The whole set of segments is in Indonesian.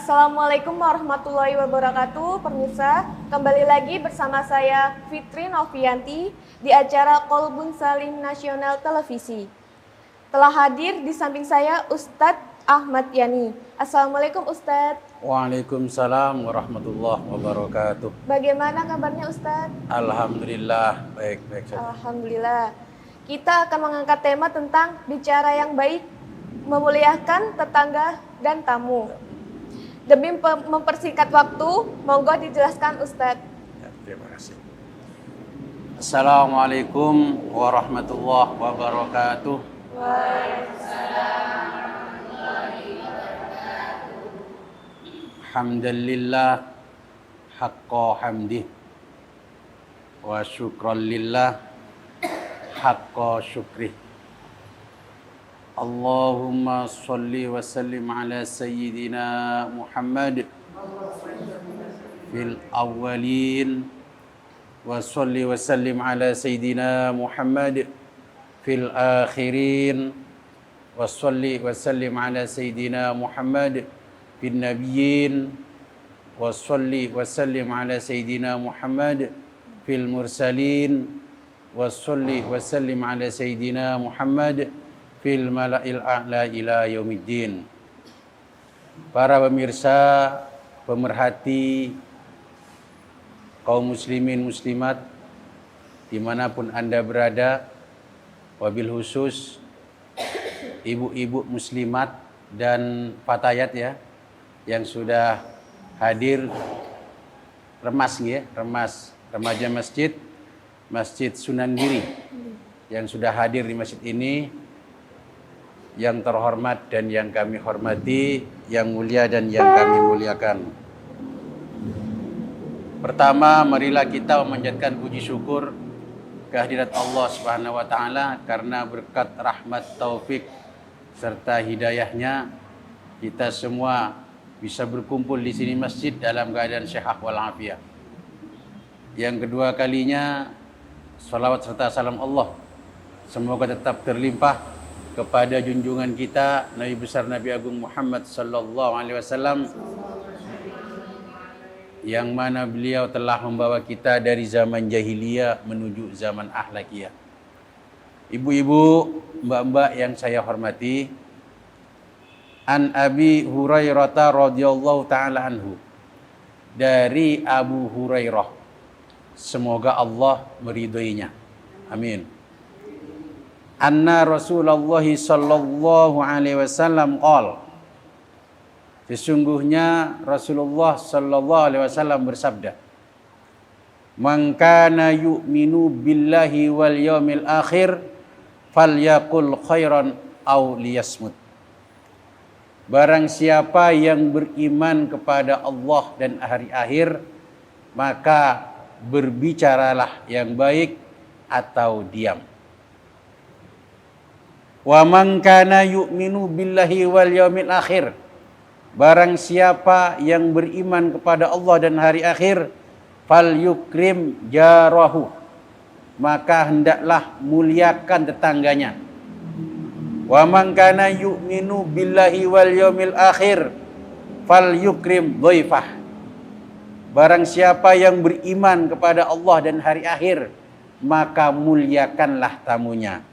Assalamualaikum warahmatullahi wabarakatuh. Pemirsa, kembali lagi bersama saya Fitri Novianti di acara Kolbun Salim Nasional Televisi. Telah hadir di samping saya Ustadz Ahmad Yani. Assalamualaikum Ustadz. Waalaikumsalam warahmatullahi wabarakatuh. Bagaimana kabarnya Ustadz? Alhamdulillah, baik-baik saja. Alhamdulillah. Kita akan mengangkat tema tentang bicara yang baik, memuliakan tetangga dan tamu. Demi mempersingkat waktu, monggo dijelaskan Ustadz. Ya, terima kasih. Assalamualaikum warahmatullahi wabarakatuh. Alhamdulillah haqqa hamdih wa syukran lillah haqqa syukrih. Allahumma salli wa sallim ala sayyidina Muhammad fil awwalin wa salli wa sallim ala sayyidina Muhammad fil akhirin wa salli wa sallim ala sayyidina Muhammad fil nabiyyin wa salli wa sallim ala sayyidina Muhammad fil mursalin wa salli wa sallim ala sayyidina Muhammad fil mala'il a'la ila yaumiddin. Para pemirsa, pemerhati kaum muslimin muslimat dimanapun Anda berada, wabil khusus ibu-ibu muslimat dan fatayat ya yang sudah hadir remas remaja masjid Sunan Giri yang sudah hadir di masjid ini, yang terhormat dan yang kami hormati, yang mulia dan yang kami muliakan. Pertama, marilah kita memanjatkan puji syukur kehadirat Allah Subhanahu wa taala karena berkat rahmat taufik serta hidayahnya kita semua bisa berkumpul di sini masjid dalam keadaan sehat walafiat. Yang kedua kalinya, salawat serta salam Allah semoga tetap terlimpah kepada junjungan kita Nabi besar Nabi Agung Muhammad sallallahu alaihi wasallam yang mana beliau telah membawa kita dari zaman jahiliyah menuju zaman akhlakiyah. Ibu-ibu, mbak-mbak yang saya hormati, An Abi Hurairah radhiyallahu taala anhu, dari Abu Hurairah, semoga Allah meridhoinya. Amin. Anna Rasulullah sallallahu alaihi wasallam qala, sesungguhnya Rasulullah sallallahu alaihi wasallam bersabda, man kana yu'minu billahi wal yaumil akhir falyaqul khairan aw liyasmut. Barang siapa yang beriman kepada Allah dan hari akhir, maka berbicaralah yang baik atau diam. Wa man kana yu'minu billahi wal yaumil akhir, barang siapa yang beriman kepada Allah dan hari akhir, fal yukrim jarahu, maka hendaklah muliakan tetangganya. Wa man kana yu'minu billahi wal yaumil akhir fal yukrim dhaifah, barang siapa yang beriman kepada Allah dan hari akhir, maka muliakanlah tamunya.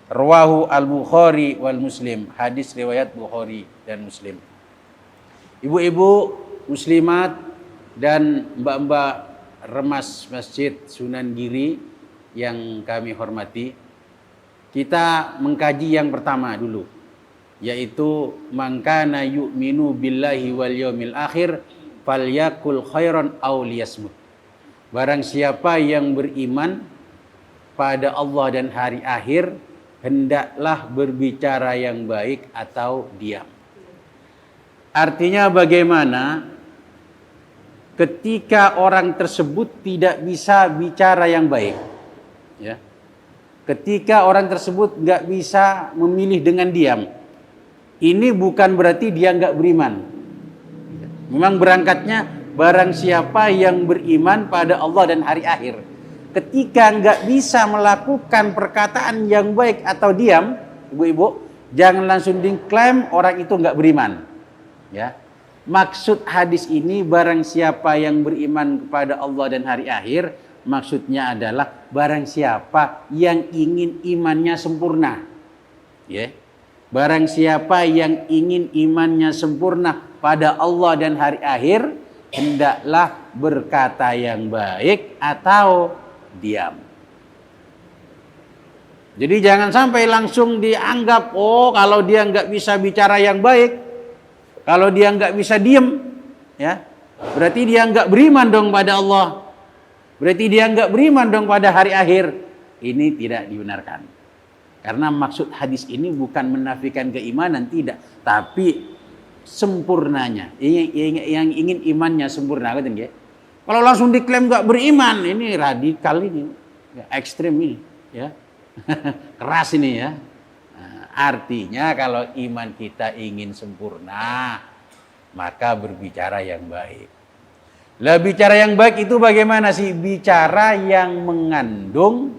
Rawahu al-Bukhari wal Muslim, hadis riwayat Bukhari dan Muslim. Ibu-ibu muslimat dan mbak-mbak remas Masjid Sunan Giri yang kami hormati, kita mengkaji yang pertama dulu, yaitu man kana yu'minu billahi wal yaumil akhir falyakul khairan aw liyasmut. Barang siapa yang beriman pada Allah dan hari akhir, hendaklah berbicara yang baik atau diam. Artinya bagaimana ketika orang tersebut tidak bisa bicara yang baik, ya. Ketika orang tersebut nggak bisa memilih dengan diam, ini bukan berarti dia nggak beriman. Memang berangkatnya barang siapa yang beriman pada Allah dan hari akhir. Ketika nggak bisa melakukan perkataan yang baik atau diam, ibu-ibu, jangan langsung diklaim orang itu nggak beriman. Ya, Maksud hadis ini barang siapa yang beriman kepada Allah dan hari akhir, maksudnya adalah barang siapa yang ingin imannya sempurna. Ya. Barang siapa yang ingin imannya sempurna pada Allah dan hari akhir, hendaklah berkata yang baik atau diam. Jadi jangan sampai langsung dianggap, oh kalau dia nggak bisa bicara yang baik, kalau dia nggak bisa diem, ya berarti dia nggak beriman dong pada Allah. Berarti dia nggak beriman dong pada hari akhir. Ini tidak dibenarkan. Karena maksud hadis ini bukan menafikan keimanan, tidak. Tapi sempurnanya. Yang ingin imannya sempurna. Kalau langsung diklaim nggak beriman, ini radikal ini. Ekstrim ini. Ya. Keras ini ya. Artinya kalau iman kita ingin sempurna, maka berbicara yang baik. Lah bicara yang baik itu bagaimana sih? Bicara yang mengandung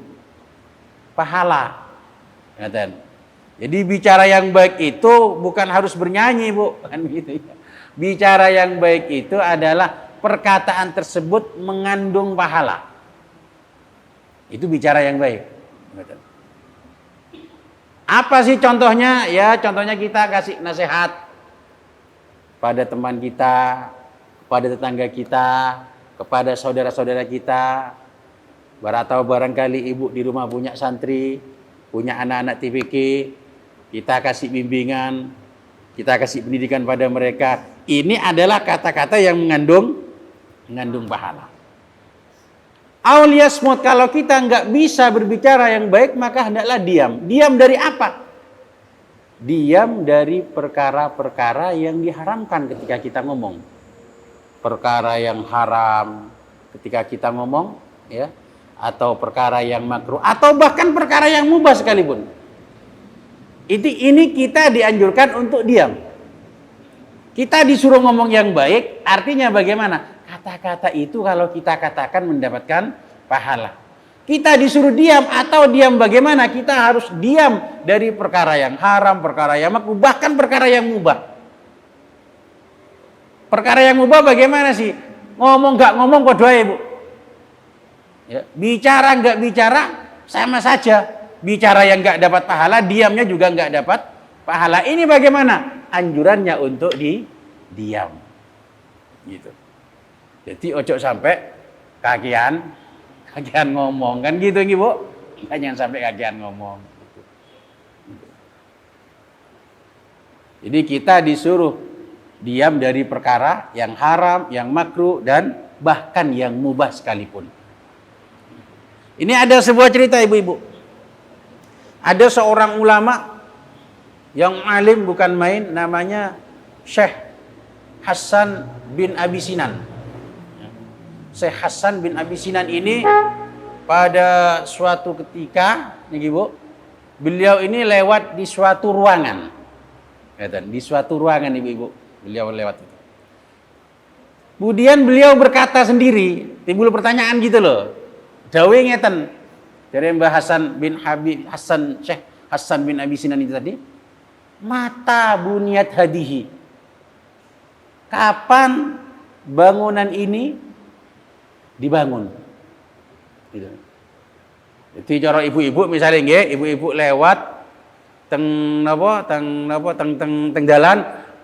pahala. Jadi bicara yang baik itu bukan harus bernyanyi, Bu. Kan gitu ya. Bicara yang baik itu adalah perkataan tersebut mengandung pahala. Itu bicara yang baik. Apa sih contohnya? Ya contohnya kita kasih nasihat pada teman kita, kepada tetangga kita, kepada saudara-saudara kita. Atau barangkali ibu di rumah punya santri, punya anak-anak TPK, kita kasih bimbingan, kita kasih pendidikan pada mereka. Ini adalah kata-kata yang mengandung pahala. Auliyasmut, kalau kita nggak bisa berbicara yang baik, maka hendaklah diam. Diam dari apa? Diam dari perkara-perkara yang diharamkan ketika kita ngomong. Perkara yang haram ketika kita ngomong, ya, atau perkara yang makruh, atau bahkan perkara yang mubah sekalipun. Ini kita dianjurkan untuk diam. Kita disuruh ngomong yang baik, artinya bagaimana? Kata-kata itu kalau kita katakan mendapatkan pahala. Kita disuruh diam atau diam bagaimana? Kita harus diam dari perkara yang haram, perkara yang makruh, bahkan perkara yang mubah. Perkara yang mubah bagaimana sih? Ngomong nggak ngomong podo ae, Bu. Ya, bicara nggak bicara sama saja. Bicara yang nggak dapat pahala, diamnya juga nggak dapat pahala. Ini bagaimana? Anjurannya untuk diam. Gitu. Jadi ojo sampai kakian ngomong kan gitu Bu. Jangan sampai kakian ngomong. Jadi kita disuruh diam dari perkara yang haram, yang makruh dan bahkan yang mubah sekalipun. Ini ada sebuah cerita ibu-ibu. Ada seorang ulama yang alim bukan main, namanya Syekh Hasan bin Abi Sinan. Syekh Hasan bin Abi Sinan ini pada suatu ketika, nih Bu, beliau ini lewat di suatu ruangan. Di suatu ruangan ibu-ibu, beliau lewat itu. Kemudian beliau berkata sendiri, timbul pertanyaan gitu loh. Dawe ngeten dari Mbah Hasan bin Habib Hasan Syekh Hasan bin Abi Sinan itu tadi, mata bunyat hadihi. Kapan bangunan ini dibangun? Gitu. Jadi cara ibu-ibu misalnya nggih, ibu-ibu lewat teng dalan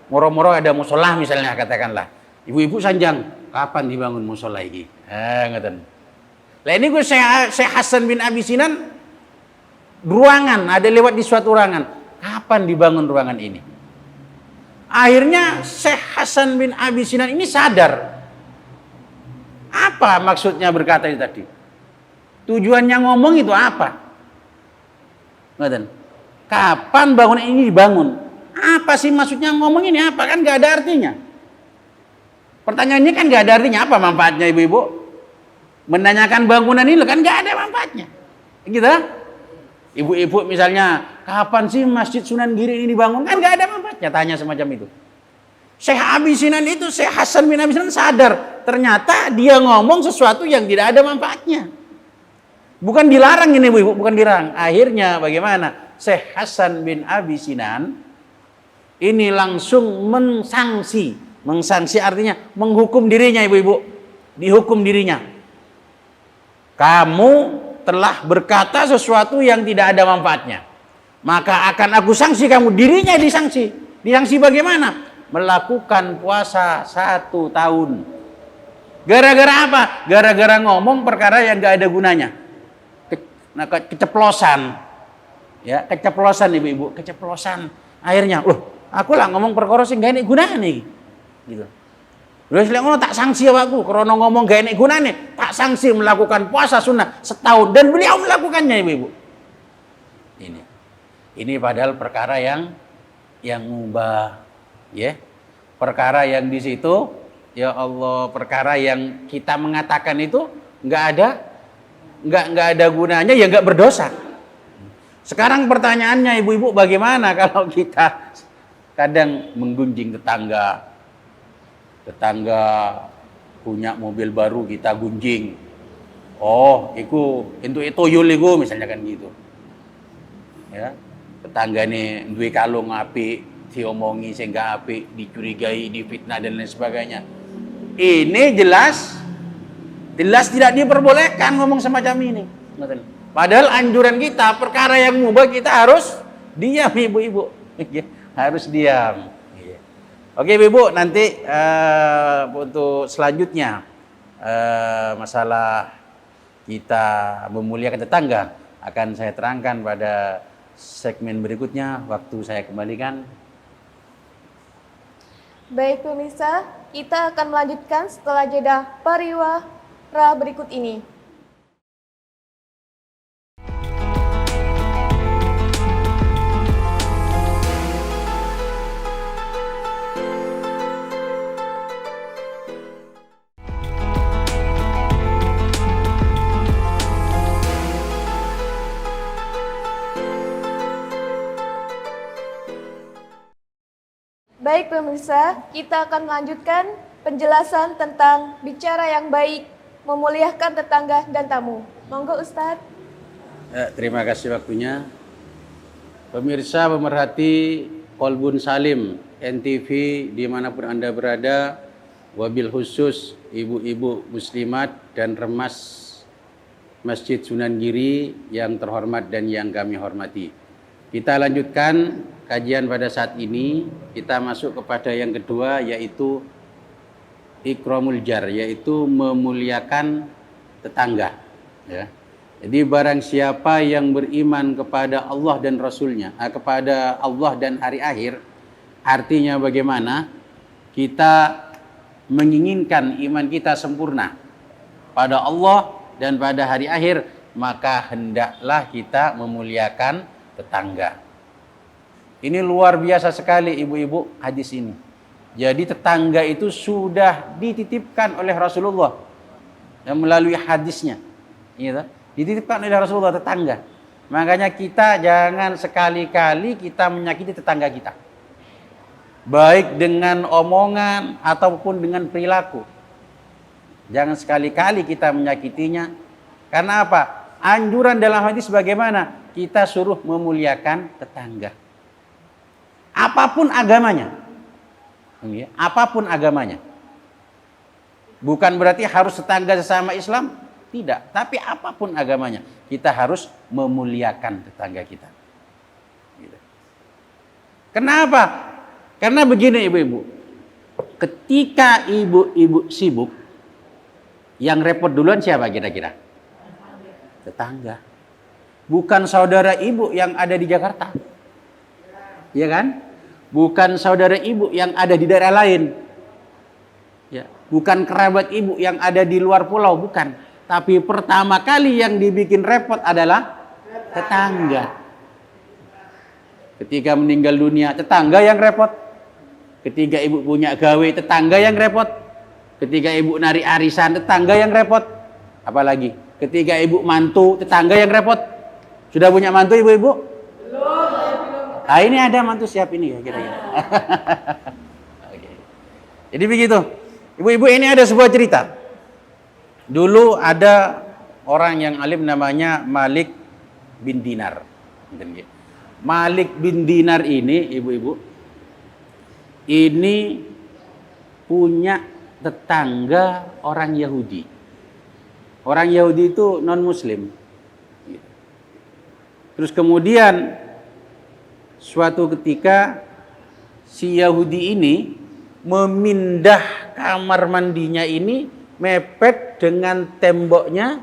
moro-moro ada musola misalnya katakanlah. Ibu-ibu sanjang, kapan dibangun musola iki? Ngoten. Lah ini gue Syekh Hasan bin Abi Sinan ruangan, ada lewat di suatu ruangan. Kapan dibangun ruangan ini? Akhirnya Syekh Hasan bin Abi Sinan ini sadar. Apa maksudnya berkata itu tadi? Tujuannya ngomong itu apa? Ngoten. Kapan bangunan ini dibangun? Apa sih maksudnya ngomong ini apa? Kan nggak ada artinya. Pertanyaannya kan nggak ada artinya. Apa manfaatnya ibu-ibu? Menanyakan bangunan ini kan nggak ada manfaatnya. Gitu? Ibu-ibu misalnya, kapan sih Masjid Sunan Giri ini dibangun? Kan nggak ada manfaatnya. Tanya semacam itu. Syekh Abi Sinan itu, Syekh Hasan bin Abi Sinan sadar. Ternyata dia ngomong sesuatu yang tidak ada manfaatnya. Bukan dilarang ini ibu-ibu, bukan dilarang. Akhirnya bagaimana? Syekh Hasan bin Abi Sinan ini langsung mensangsi, Mengsanksi artinya menghukum dirinya, ibu-ibu. Dihukum dirinya. Kamu telah berkata sesuatu yang tidak ada manfaatnya. Maka akan aku sanksi kamu. Dirinya disanksi. Disanksi bagaimana? Melakukan puasa 1 tahun. Gara-gara apa? Gara-gara ngomong perkara yang gak ada gunanya. Keceplosan. Ya, keceplosan ibu-ibu. Keceplosan. Akhirnya, aku lah ngomong perkara sing gak enak gunanya nih. Gitu. Terus ngono tak sanksi aku. Karena ngomong gak enak gunanya. Tak sanksi melakukan puasa sunnah setahun. Dan beliau melakukannya ibu-ibu. Ini padahal perkara yang mubah, ya, perkara yang di situ, ya Allah, perkara yang kita mengatakan itu nggak ada gunanya, ya nggak berdosa. Sekarang pertanyaannya ibu-ibu, bagaimana kalau kita kadang menggunjing tetangga punya mobil baru kita gunjing, itu yul iku misalnya kan gitu, ya. Tetangga nih duwe kalung apik, diomongi sehingga apik, dicurigai, difitnah dan lain sebagainya. Ini jelas tidak diperbolehkan ngomong semacam ini. Padahal anjuran kita, perkara yang mubah kita harus diam ibu-ibu. Harus diam. Oke ibu-ibu, nanti untuk selanjutnya masalah kita memuliakan tetangga akan saya terangkan pada segmen berikutnya. Waktu saya kembalikan. Baik pemirsa, kita akan melanjutkan setelah jeda pariwara berikut ini. Baik pemirsa, kita akan melanjutkan penjelasan tentang bicara yang baik, memuliakan tetangga dan tamu. Monggo Ustadz. Terima kasih waktunya. Pemirsa pemerhati Qalbun Salim NTV dimanapun Anda berada, wabil khusus ibu-ibu muslimat dan remas Masjid Sunan Giri yang terhormat dan yang kami hormati. Kita lanjutkan kajian pada saat ini. Kita masuk kepada yang kedua, yaitu ikramul jar, yaitu memuliakan tetangga, ya. Jadi barang siapa yang beriman kepada Allah dan Rasulnya, kepada Allah dan hari akhir, artinya bagaimana kita menginginkan iman kita sempurna pada Allah dan pada hari akhir, maka hendaklah kita memuliakan tetangga. Ini luar biasa sekali ibu-ibu hadis ini. Jadi tetangga itu sudah dititipkan oleh Rasulullah yang melalui hadisnya, gitu. Dititipkan oleh Rasulullah tetangga. Makanya kita jangan sekali-kali kita menyakiti tetangga kita, baik dengan omongan ataupun dengan perilaku. Jangan sekali-kali kita menyakitinya. Karena apa? Anjuran dalam hadis bagaimana? Kita suruh memuliakan tetangga. Apapun agamanya. Apapun agamanya. Bukan berarti harus tetangga sesama Islam. Tidak. Tapi apapun agamanya. Kita harus memuliakan tetangga kita. Kenapa? Karena begini ibu-ibu. Ketika ibu-ibu sibuk, yang repot duluan siapa kira-kira? Tetangga. Bukan saudara ibu yang ada di Jakarta, ya kan? Bukan saudara ibu yang ada di daerah lain, ya. Bukan kerabat ibu yang ada di luar pulau, bukan. Tapi pertama kali yang dibikin repot adalah tetangga. Ketika meninggal dunia, tetangga yang repot. Ketika ibu punya gawe, tetangga yang repot. Ketika ibu nari arisan, tetangga yang repot. Apalagi ketika ibu mantu, tetangga yang repot. Sudah punya mantu ibu-ibu? Belum. Nah ini ada mantu siap ini ya kira-kira. Oke. Jadi begitu. Ibu-ibu, ini ada sebuah cerita. Dulu ada orang yang alim namanya Malik bin Dinar. Malik bin Dinar ini ibu-ibu, ini punya tetangga orang Yahudi. Orang Yahudi itu non-Muslim. Terus kemudian suatu ketika si Yahudi ini memindah kamar mandinya ini mepet dengan temboknya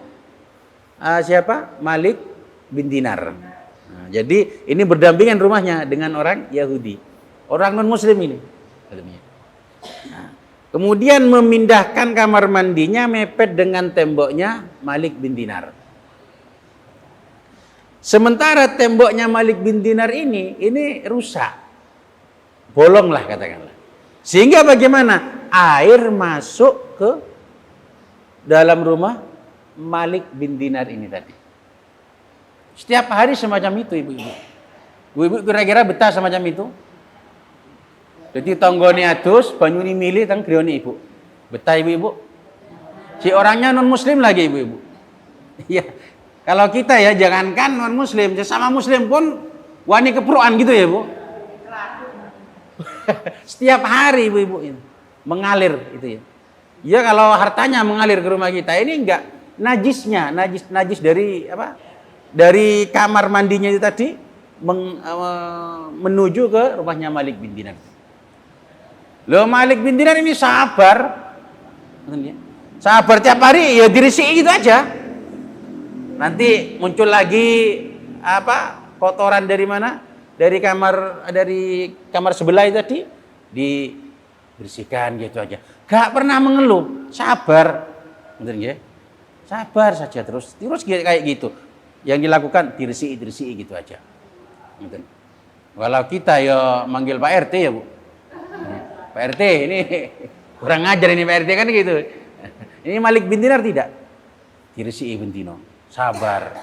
siapa? Malik bin Dinar. Nah, jadi ini berdampingan rumahnya dengan orang Yahudi. Orang non-Muslim ini. Nah, kemudian memindahkan kamar mandinya mepet dengan temboknya Malik bin Dinar. Sementara temboknya Malik bin Dinar ini rusak. Bolong lah katakanlah. Sehingga bagaimana? Air masuk ke dalam rumah Malik bin Dinar ini tadi. Setiap hari semacam itu ibu-ibu. Ibu-ibu kira-kira betah semacam itu? Jadi tonggone adus, banyuni milih tang grione ibu. Betah ibu-ibu? Si orangnya non-muslim lagi ibu-ibu. Iya. Kalau kita ya jangankan non-muslim, sesama muslim pun wani kepruan gitu ya, Bu. Setiap hari ibu-ibu ini mengalir itu ya. Ya kalau hartanya mengalir ke rumah kita ini enggak najisnya, najis dari apa? Dari kamar mandinya itu tadi menuju ke rumahnya Malik bin Dinar. Loh Malik bin Dinar ini sabar. Sabar tiap hari ya dirisi gitu aja. Nanti muncul lagi apa? Kotoran dari mana? Dari kamar sebelah itu tadi dibersihkan gitu aja. Gak pernah mengeluh, sabar. Bener ya? Sabar saja terus kayak gitu. Yang dilakukan dirisi gitu aja. Bener. Walau kita ya manggil Pak RT ya, Bu. Pak RT ini kurang ajar ini Pak RT kan gitu. Ini Malik bin Dinar tidak. Dirisi bentino. Sabar,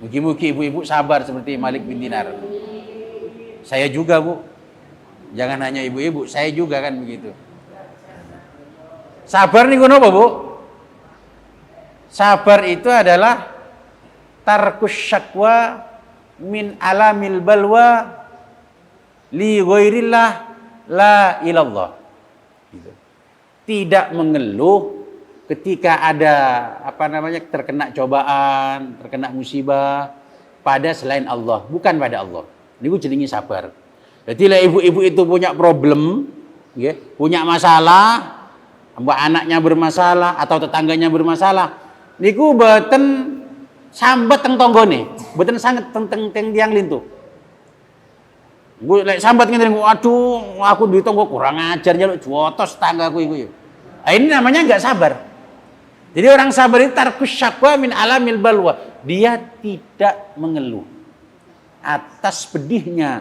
mugi-mugi ibu-ibu sabar seperti Malik bin Dinar. Saya juga Bu, jangan hanya ibu-ibu, saya juga kan begitu. Sabar nih apa Bu? Sabar itu adalah tarkus syakwa min alamil balwa li ghairillah la ilallah. Gitu. Tidak mengeluh ketika ada terkena cobaan, terkena musibah pada selain Allah, bukan pada Allah. Niku jenenge sabar. Jadi lah ibu-ibu itu punya problem, nggih, punya masalah, mbak anaknya bermasalah atau tetangganya bermasalah, niku boten sambat teng tanggane, boten sanget teng tiang lintu. Gue lek sambat ngene, aduh, aku duwe tangga kurang ajar njaluk juotos tanggaku iku ya. Ini namanya enggak sabar. Jadi orang sabar itu tarkus syakwa min alamil balwa. Dia tidak mengeluh atas pedihnya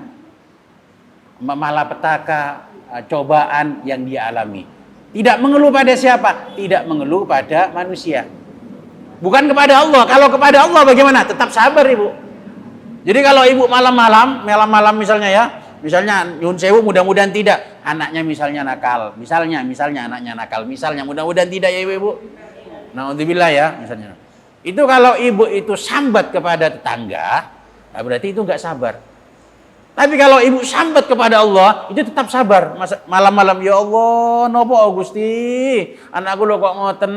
malapetaka, cobaan yang dia alami. Tidak mengeluh pada siapa? Tidak mengeluh pada manusia. Bukan kepada Allah. Kalau kepada Allah bagaimana? Tetap sabar ibu. Jadi kalau ibu malam-malam misalnya ya, misalnya nyuwun sewu mudah-mudahan tidak anaknya misalnya nakal, misalnya anaknya nakal, misalnya mudah-mudahan tidak ya ibu. Naudzubillah ya misalnya. Itu kalau ibu itu sambat kepada tetangga, berarti itu enggak sabar. Tapi kalau ibu sambat kepada Allah, itu tetap sabar. Malam-malam ya Allah, nopo Gusti, anakku lo kok ngoten,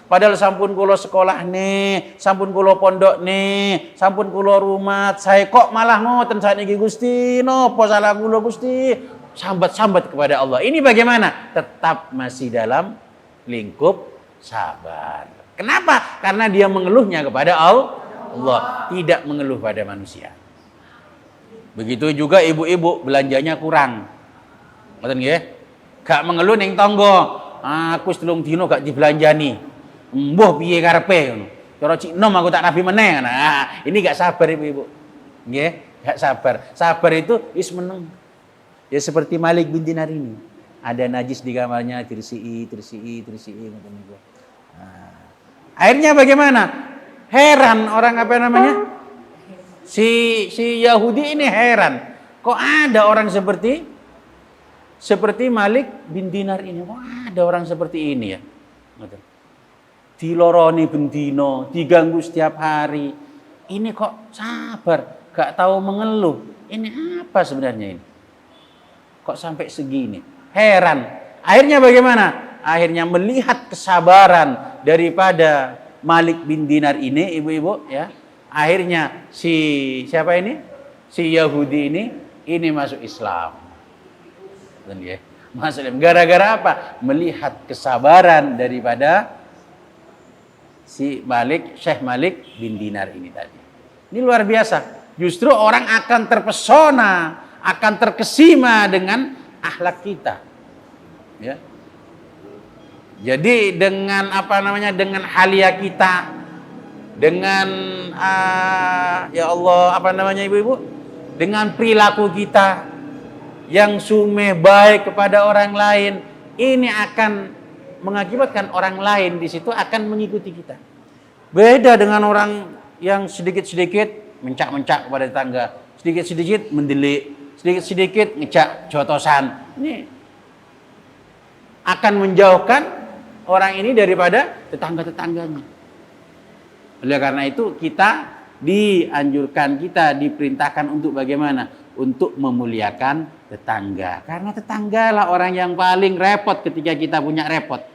padahal sampun kula sekolah nih, sampun kula pondok nih, sampun kula rumah, saya kok malah ngoten sakniki Gusti, nopo salah kula Gusti. Sambat-sambat kepada Allah. Ini bagaimana? Tetap masih dalam lingkup sabar. Kenapa? Karena dia mengeluhnya kepada Allah, tidak mengeluh pada manusia. Begitu juga ibu-ibu belanjanya kurang. Ngoten nggih? Gak mengeluh ning tangga. Aku selung dino gak dibelanjani. Mbuh piye karepe ngono. Cara cik nom aku tak rabi meneh. Nah, ini gak sabar ibu-ibu. Nggih, gak sabar. Sabar itu wis meneng. Ya seperti Malik bin Dinar ini. Ada najis di kamarnya, dirsii ngoten niku. Nah, akhirnya bagaimana? Heran orang Si Yahudi ini heran. Kok ada orang seperti Malik bin Dinar ini? Kok ada orang seperti ini ya? Diloroni bendino, diganggu setiap hari. Ini kok sabar, gak tahu mengeluh. Ini apa sebenarnya ini? Kok sampai segini? Heran. Akhirnya bagaimana? Akhirnya melihat kesabaran daripada Malik bin Dinar ini, ibu-ibu, ya. Akhirnya si siapa ini? Si Yahudi ini masuk Islam. Dan dia masuk Islam. Gara-gara apa? Melihat kesabaran daripada si Syekh Malik bin Dinar ini tadi. Ini luar biasa. Justru orang akan terpesona, akan terkesima dengan akhlak kita. Ya. Jadi dengan dengan halia kita, dengan ya Allah ibu-ibu, dengan perilaku kita yang sumeh baik kepada orang lain, ini akan mengakibatkan orang lain di situ akan mengikuti kita. Beda dengan orang yang sedikit-sedikit mencak-mencak kepada tetangga, sedikit-sedikit mendelik, sedikit-sedikit ngecak jotosan. Ini akan menjauhkan orang ini daripada tetangga-tetangganya. Oleh karena itu kita dianjurkan, kita diperintahkan untuk bagaimana? Untuk memuliakan tetangga. Karena tetangga lah orang yang paling repot ketika kita punya repot.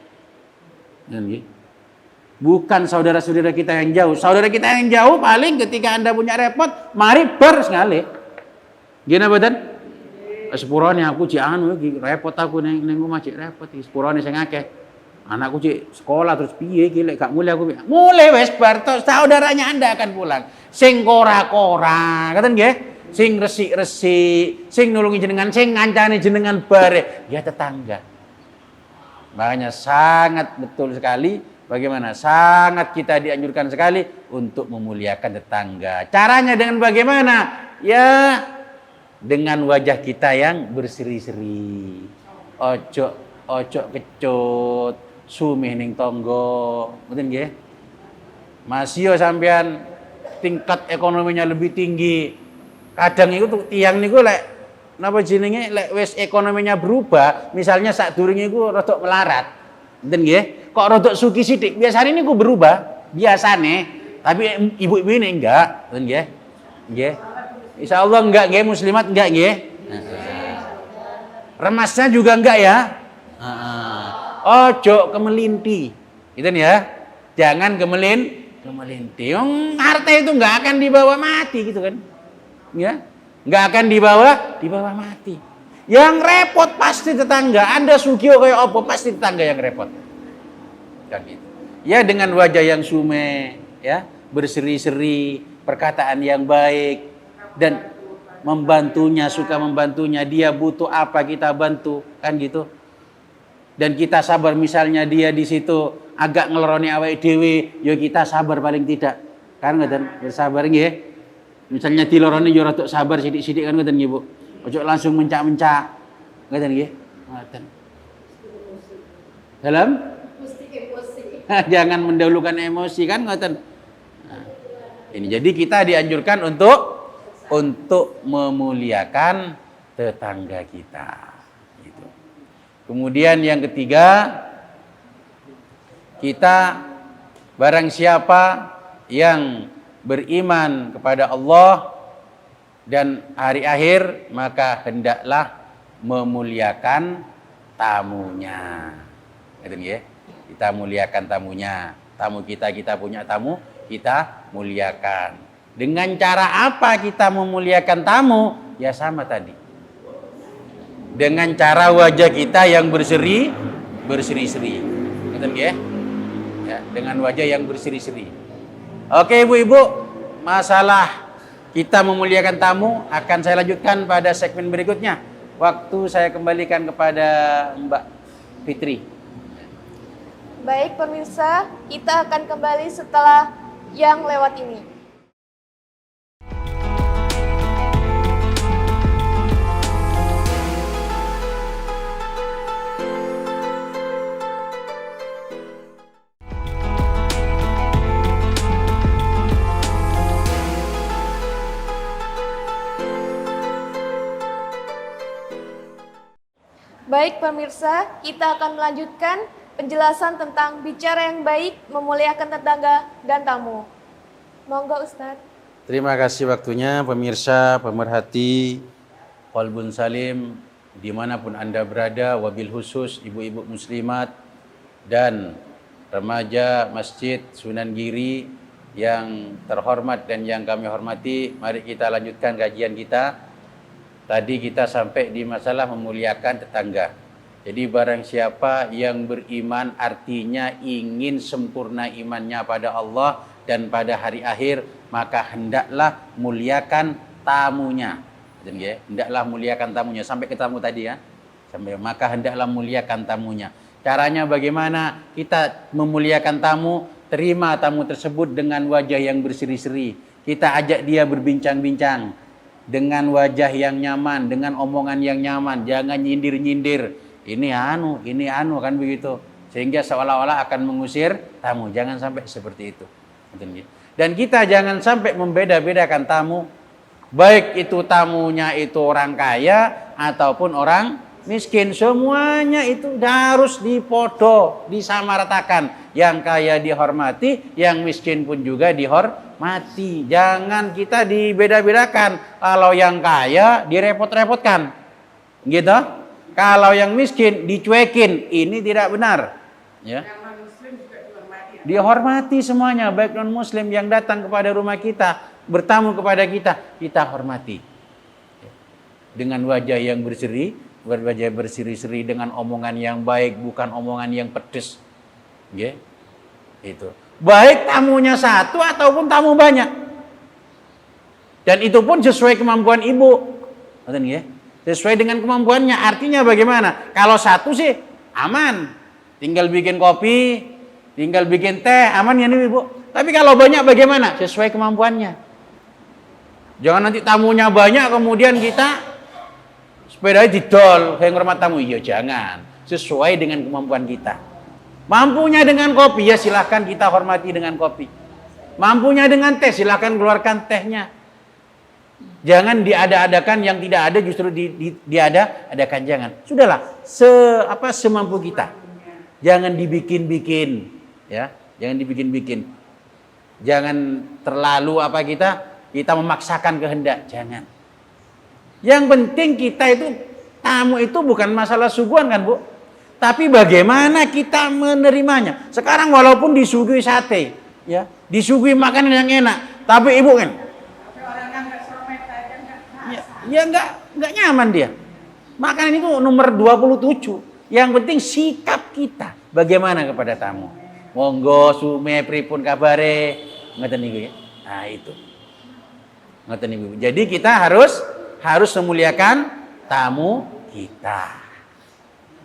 Bukan saudara-saudara kita yang jauh. Saudara kita yang jauh paling ketika Anda punya repot, mari ber sekali. Gini badan? Sepurane aku cik repot aku neng omah cik repot iki sepurane sing akeh. Anakku cik sekolah terus piye iki lek gak mulai aku. Mulai wis bar saudaranya Anda akan pulang. Sing kora-kora, ngoten nggih? Sing resik-resik, sing nulungi jenengan, sing ngancani jenengan bare, ya tetangga. Makanya sangat betul sekali bagaimana sangat kita dianjurkan sekali untuk memuliakan tetangga. Caranya dengan bagaimana? Ya dengan wajah kita yang berseri-seri. Ojo kecut, sumih ning tonggo. Mboten nggih? Masih sampean tingkat ekonominya lebih tinggi. Kadang itu tiang niku lek napa jenenge lek wis ekonominya berubah, misalnya sadurunge iku rada melarat. Mboten nggih? Kok rada sugih sithik, biasane niku berubah, biasane. Tapi ibu-ibu ini enggak, mboten nggih? Nggih. Insyaallah enggak nggih, muslimat enggak nggih? Remasnya juga enggak ya? Ojo kemelinti. Gitu ya. Jangan kemelinti. Harta itu enggak akan dibawa mati gitu kan. Ya. Enggak akan dibawa mati. Yang repot pasti tetangga. Anda sugih kayak apa pasti tetangga yang repot. Kan gitu. Ya dengan wajah yang sume, ya, berseri-seri, perkataan yang baik dan suka membantunya, dia butuh apa kita bantu, kan gitu. Dan kita sabar misalnya dia di situ agak ngeleroni awake dhewe, ya kita sabar paling tidak. Kan ngoten, bersabar nggih. Misalnya diloroni yo rada sabar sithik-sithik kan ngoten nggih, Bu. Ojo langsung mencak-mencak. Ngoten nggih. Ngoten. Dalam mesti emosi. Jangan mendahulukan emosi kan ngoten. Nah, ini jadi kita dianjurkan untuk memuliakan tetangga kita. Gitu. Kemudian yang ketiga, kita barang siapa yang beriman kepada Allah dan hari akhir, maka hendaklah memuliakan tamunya. Gitu ya. Kita muliakan tamunya. Tamu kita punya tamu, kita muliakan. Dengan cara apa kita memuliakan tamu? Ya sama tadi. Dengan cara wajah kita yang berseri-seri. Betul ya? Ya, dengan wajah yang berseri-seri. Oke, Ibu-ibu, masalah kita memuliakan tamu akan saya lanjutkan pada segmen berikutnya. Waktu saya kembalikan kepada Mbak Fitri. Baik pemirsa, kita akan kembali setelah yang lewat ini. Baik pemirsa, kita akan melanjutkan penjelasan tentang bicara yang baik, memuliakan tetangga dan tamu. Monggo Ustadz. Terima kasih waktunya pemirsa, pemerhati Qalbun Salim dimanapun Anda berada, wabil khusus ibu-ibu muslimat dan remaja Masjid Sunan Giri yang terhormat dan yang kami hormati. Mari kita lanjutkan kajian kita. Tadi kita sampai di masalah memuliakan tetangga. Jadi barang siapa yang beriman artinya ingin sempurna imannya pada Allah dan pada hari akhir, maka hendaklah muliakan tamunya. Hendaklah muliakan tamunya sampai ke tamu tadi ya. Maka hendaklah muliakan tamunya. Caranya bagaimana kita memuliakan tamu? Terima tamu tersebut dengan wajah yang berseri-seri. Kita ajak dia berbincang-bincang dengan wajah yang nyaman, dengan omongan yang nyaman. Jangan nyindir-nyindir. Ini anu kan begitu. Sehingga seolah-olah akan mengusir tamu. Jangan sampai seperti itu. Dan kita jangan sampai membeda-bedakan tamu. Baik itu tamunya itu orang kaya ataupun orang miskin, semuanya itu harus dipodo, disamaratakan. Yang kaya dihormati, yang miskin pun juga dihormati. Jangan kita dibeda-bedakan. Kalau yang kaya direpot-repotkan, gitu. Kalau yang miskin dicuekin, ini tidak benar. Ya. Dihormati semuanya, baik non muslim yang datang kepada rumah kita, bertamu kepada kita, kita hormati. Dengan wajah yang berseri-seri, dengan omongan yang baik, bukan omongan yang pedes. Itu. Baik tamunya satu ataupun tamu banyak. Dan itu pun sesuai kemampuan ibu. Sesuai dengan kemampuannya. Artinya bagaimana? Kalau satu sih aman. Tinggal bikin kopi, tinggal bikin teh, aman ya nih ibu. Tapi kalau banyak bagaimana? Sesuai kemampuannya. Jangan nanti tamunya banyak kemudian kita sepedanya didol, kayak ngormat tamu. Iya jangan. Sesuai dengan kemampuan kita. Mampunya dengan kopi, ya silahkan kita hormati dengan kopi. Mampunya dengan teh, silahkan keluarkan tehnya. Jangan diada-adakan yang tidak ada, justru diada-adakan. Jangan. Sudahlah, semampu kita. Jangan dibikin-bikin, ya. Jangan dibikin-bikin. Jangan terlalu kita memaksakan kehendak. Jangan. Yang penting kita itu tamu itu bukan masalah suguhan kan, Bu? Tapi bagaimana kita menerimanya. Sekarang walaupun disuguhi sate, ya, disuguhi makanan yang enak, tapi ibu kan, ya nggak nyaman dia. Makanan itu nomor 27. Yang penting sikap kita bagaimana kepada tamu. Monggo sume pripun kabare, ngeten niku ya. Nah itu. Ngeten niku. Jadi kita harus memuliakan tamu kita.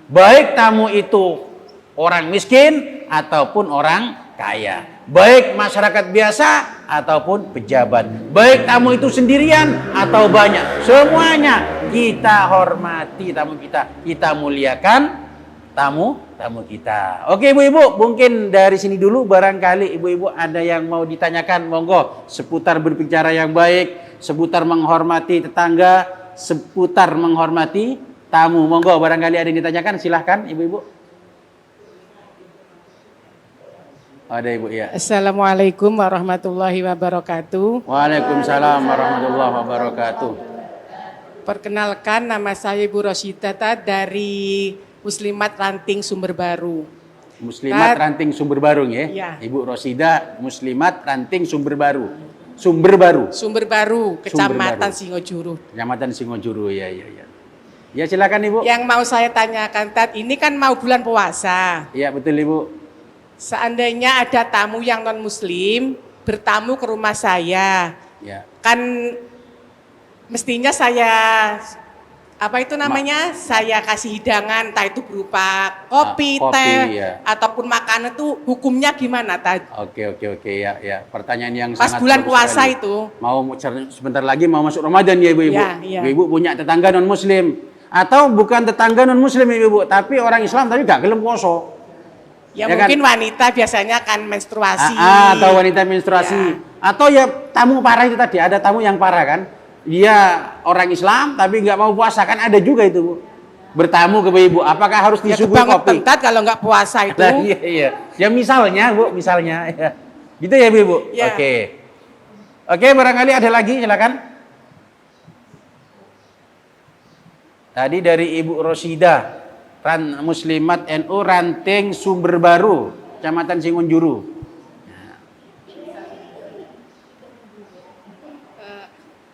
Baik tamu itu orang miskin ataupun orang kaya. Baik masyarakat biasa ataupun pejabat. Baik tamu itu sendirian atau banyak. Semuanya kita hormati tamu kita. Kita muliakan tamu kita. Oke ibu-ibu, mungkin dari sini dulu. Barangkali ibu-ibu ada yang mau ditanyakan. Monggo, seputar berbicara yang baik, seputar menghormati tetangga, seputar menghormati tamu. Monggo, barangkali ada yang ditanyakan, silahkan ibu-ibu. Ada ibu ya. Assalamualaikum warahmatullahi wabarakatuh. Waalaikumsalam warahmatullahi wabarakatuh. Perkenalkan, nama saya Ibu Rosidata dari Muslimat Ranting Sumber Baru. Muslimat Ranting Sumber Baru ya? Ya. Ibu Rosida Muslimat Ranting Sumber Baru. Sumber Baru, Kecamatan Singojuru. Kecamatan Singojuru, ya. Ya silakan ibu. Yang mau saya tanyakan, ini kan mau bulan puasa. Iya betul ibu. Seandainya ada tamu yang non muslim bertamu ke rumah saya, Ya. kan mestinya saya saya kasih hidangan, entah itu berupa kopi, teh, ya. ataupun makanan, itu hukumnya gimana tadi? Oke ya. Pertanyaan yang Pas sangat bulan bagus puasa sekali. itu. Mau sebentar lagi mau masuk Ramadan ya ibu-ibu. Ya. Ibu punya tetangga non muslim atau bukan tetangga non muslim ibu-ibu, tapi orang Islam tapi gak gelem poso. Ya, Ya mungkin kan? wanita biasanya kan menstruasi. Atau wanita menstruasi. Ya. Atau ya tamu parah itu tadi, ada tamu yang parah kan. Dia orang Islam tapi nggak mau puasa, kan ada juga itu Bu. Bertamu ke ibu, apakah harus disuguhi kopi? Tentat kalau nggak puasa itu. Nah, iya. Ya misalnya Bu, misalnya. Ya. Gitu ya Bu? Ya. Oke, barangkali ada lagi, silakan. Tadi dari Ibu Rosida, Muslimat NU Ranting Sumber Baru, Kecamatan Singonjuru.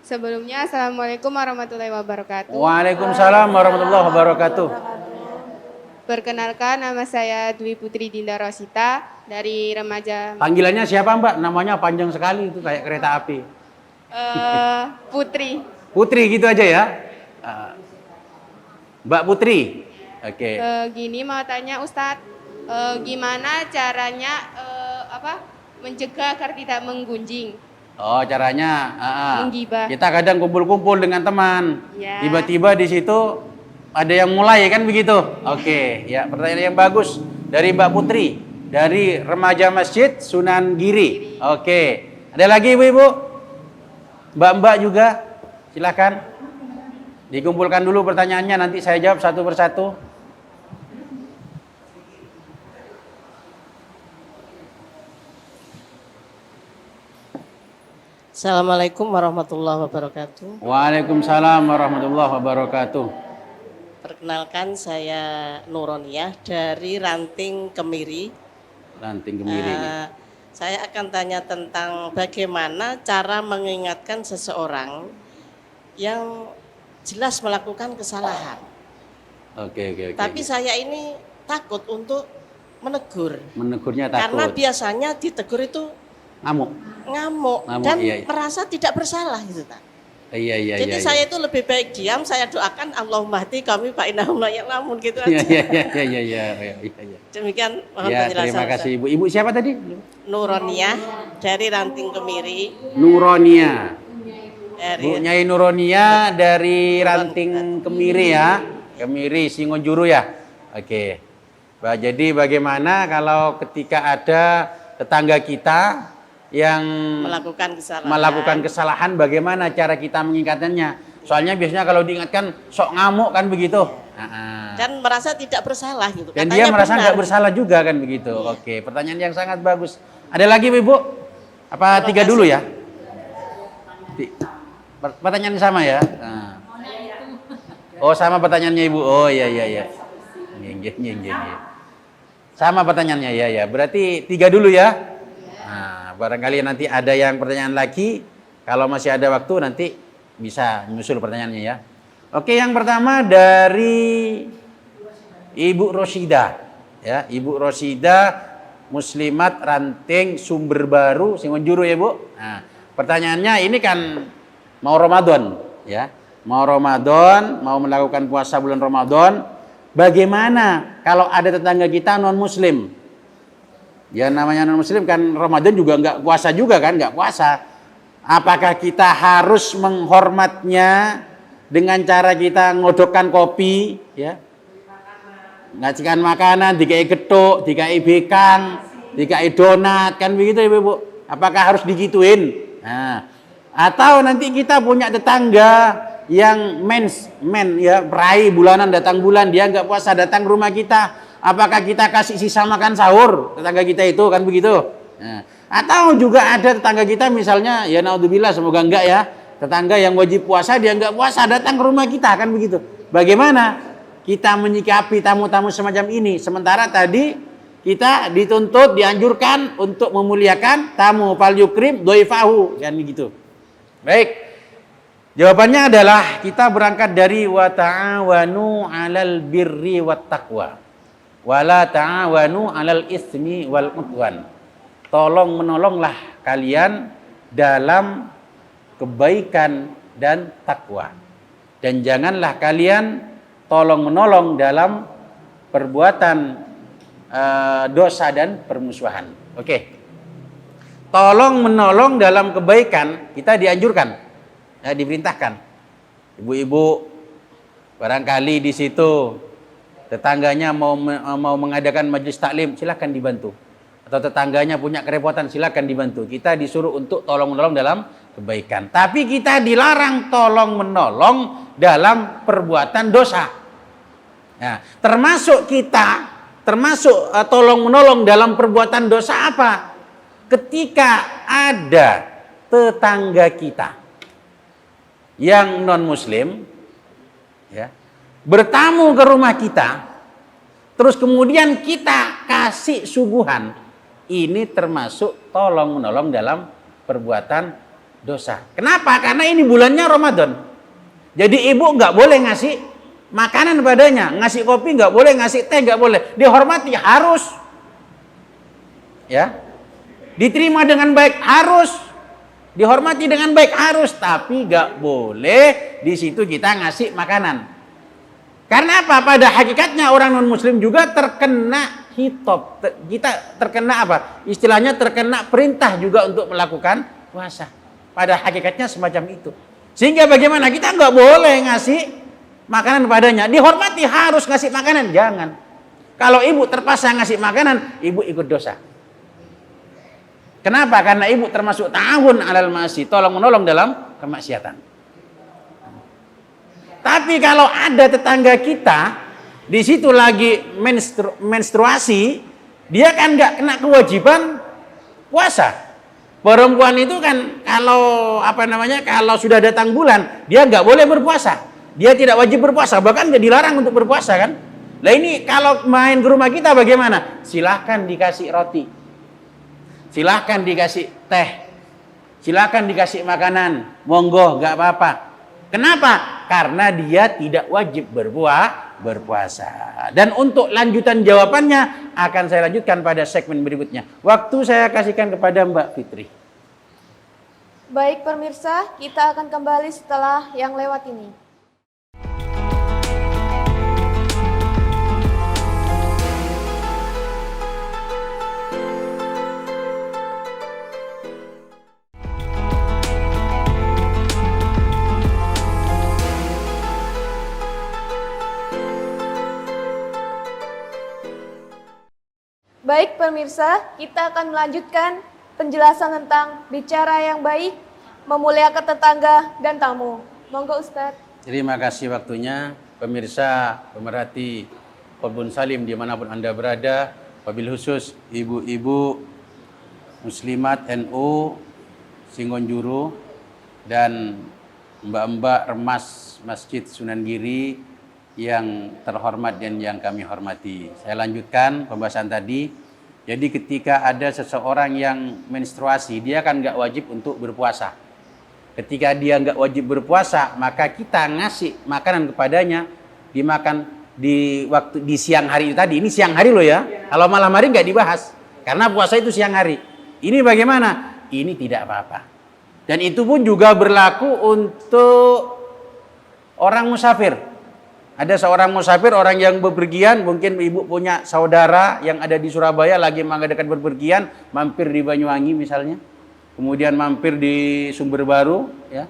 Sebelumnya, Assalamualaikum warahmatullahi wabarakatuh. Waalaikumsalam warahmatullahi wabarakatuh. Perkenalkan, nama saya Dwi Putri Dinda Rosita dari remaja Panggilannya siapa Mbak? Namanya panjang sekali itu kayak kereta api. Putri. Putri gitu aja ya. Mbak Putri. Oke. Gini mau tanya Ustadz, gimana caranya mencegah agar tidak menggunjing? Oh, caranya Menggibah. kita kadang kumpul-kumpul dengan teman. Ya. Tiba-tiba di situ ada yang mulai kan begitu. Oke, ya pertanyaan yang bagus dari Mbak Putri dari Remaja Masjid Sunan Giri. Oke. Ada lagi Ibu-ibu? Mbak-mbak juga silakan. Dikumpulkan dulu pertanyaannya, nanti saya jawab satu persatu. Assalamualaikum warahmatullahi wabarakatuh. Waalaikumsalam warahmatullahi wabarakatuh. Perkenalkan, saya Nuroniyah dari Ranting Kemiri. Ranting Kemiri. Saya akan tanya tentang bagaimana cara mengingatkan seseorang yang jelas melakukan kesalahan. Oke. Tapi saya ini takut untuk menegur. Menegurnya takut. Karena biasanya ditegur itu Ngamuk. ngamuk Ngamuk, dan iya. merasa tidak bersalah gitu, Pak. Iya. Jadi saya itu lebih baik diam, saya doakan Allahumma hdi kami fa innahum la ya'lamun gitu aja. Iya. Demikian mohon Ya, penjelasan. terima kasih Ibu. Ibu siapa tadi? Nuroniyah dari Ranting Kemiri. Nuronia. Dari Bu Nyai Nuronia dari Ranting Kemiri ya. Kemiri Singonjuru ya. Oke. Jadi bagaimana kalau ketika ada tetangga kita yang melakukan kesalahan, bagaimana cara kita mengingatkannya? Soalnya biasanya kalau diingatkan sok ngamuk kan begitu. Dan merasa tidak bersalah gitu. Dan Katanya dia merasa benar. nggak bersalah juga kan begitu. Iya. Oke, pertanyaan yang sangat bagus. Ada lagi Ibu? Apa Terima 3 dulu kasih. ya? Pertanyaan sama ya? Oh, sama pertanyaannya Ibu. Oh, iya. Nggih. Sama pertanyaannya ya. Berarti 3 dulu ya. Nah, barangkali nanti ada yang pertanyaan lagi. Kalau masih ada waktu nanti bisa menyusul pertanyaannya ya. Oke, yang pertama dari Ibu Rosida. Ya, Ibu Rosida Muslimat Ranting Sumber Baru Singonjuru ya, Bu. Nah, pertanyaannya ini kan mau Ramadan ya. Mau Ramadan, mau melakukan puasa bulan Ramadan. Bagaimana kalau ada tetangga kita non muslim? Ya namanya non muslim kan Ramadan juga nggak puasa juga kan, nggak puasa. Apakah kita harus menghormatnya dengan cara kita ngodokkan kopi, ya, ngajikan makanan, dikai getuk, dikai bekang, dikai donat, kan begitu ya Bu? Apakah harus digituin? Nah, atau nanti kita punya tetangga yang men ya, perai bulanan datang bulan, dia nggak puasa datang ke rumah kita, apakah kita kasih sisa makan sahur tetangga kita itu, kan begitu? Nah, atau juga ada tetangga kita misalnya, ya naudzubillah, semoga enggak ya, tetangga yang wajib puasa dia nggak puasa datang ke rumah kita, kan begitu? Bagaimana kita menyikapi tamu-tamu semacam ini? Sementara tadi kita dituntut, dianjurkan untuk memuliakan tamu, fal yukrim doifahu, kan begitu. Baik. Jawabannya adalah kita berangkat dari wa ta'awanu 'alal birri wat taqwa. Wa la ta'awanu 'alal ismi wal udwan. Tolong menolonglah kalian dalam kebaikan dan takwa. Dan janganlah kalian tolong menolong dalam perbuatan dosa dan permusuhan. Oke. Tolong menolong dalam kebaikan kita dianjurkan. Ya, diperintahkan. Ibu-ibu barangkali di situ tetangganya mau mengadakan majelis taklim, silakan dibantu. Atau tetangganya punya kerepotan, silakan dibantu. Kita disuruh untuk tolong menolong dalam kebaikan. Tapi kita dilarang tolong menolong dalam perbuatan dosa. Nah, termasuk tolong menolong dalam perbuatan dosa apa? Ketika ada tetangga kita yang non muslim, ya, bertamu ke rumah kita, terus kemudian kita kasih suguhan, ini termasuk tolong menolong dalam perbuatan dosa. Kenapa? Karena ini bulannya Ramadan. Jadi ibu nggak boleh ngasih makanan padanya, ngasih kopi nggak boleh, ngasih teh nggak boleh. Dihormati harus, ya, diterima dengan baik harus, dihormati dengan baik harus, tapi nggak boleh di situ kita ngasih makanan. Karena apa? Pada hakikatnya orang non muslim juga terkena hitop, kita terkena apa? Istilahnya terkena perintah juga untuk melakukan puasa. Pada hakikatnya semacam itu. Sehingga bagaimana? Kita nggak boleh ngasih makanan padanya. Dihormati harus ngasih makanan, jangan. Kalau ibu terpaksa ngasih makanan, ibu ikut dosa. Kenapa? Karena ibu termasuk ta'awun 'alal ma'asi, tolong menolong dalam kemaksiatan. Tapi kalau ada tetangga kita di situ lagi menstruasi, dia kan nggak kena kewajiban puasa. Perempuan itu kan kalau sudah datang bulan, dia nggak boleh berpuasa. Dia tidak wajib berpuasa, bahkan nggak dilarang untuk berpuasa kan. Nah ini kalau main ke rumah kita bagaimana? Silahkan dikasih roti, silahkan dikasih teh, silahkan dikasih makanan, monggo nggak apa-apa. Kenapa? Karena dia tidak wajib berpuasa. Dan untuk lanjutan jawabannya akan saya lanjutkan pada segmen berikutnya. Waktu saya kasihkan kepada Mbak Fitri. Baik pemirsa, kita akan kembali setelah yang lewat ini. Baik pemirsa, kita akan melanjutkan penjelasan tentang bicara yang baik, memuliakan tetangga dan tamu. Monggo Ustadz. Terima kasih waktunya. Pemirsa, pemerhati Kolbun Salim dimanapun Anda berada, wabil khusus ibu-ibu muslimat NU Singonjuru dan mbak-mbak remas Masjid Sunan Giri yang terhormat dan yang kami hormati. Saya lanjutkan pembahasan tadi. Jadi ketika ada seseorang yang menstruasi, dia kan nggak wajib untuk berpuasa. Ketika dia nggak wajib berpuasa, maka kita ngasih makanan kepadanya, dimakan di siang hari itu tadi. Ini siang hari loh ya. Kalau malam hari nggak dibahas, karena puasa itu siang hari. Ini bagaimana? Ini tidak apa-apa. Dan itu pun juga berlaku untuk orang musafir. Ada seorang musafir, orang yang bepergian, mungkin ibu punya saudara yang ada di Surabaya lagi mengadakan bepergian, mampir di Banyuwangi misalnya, kemudian mampir di Sumber Baru, ya.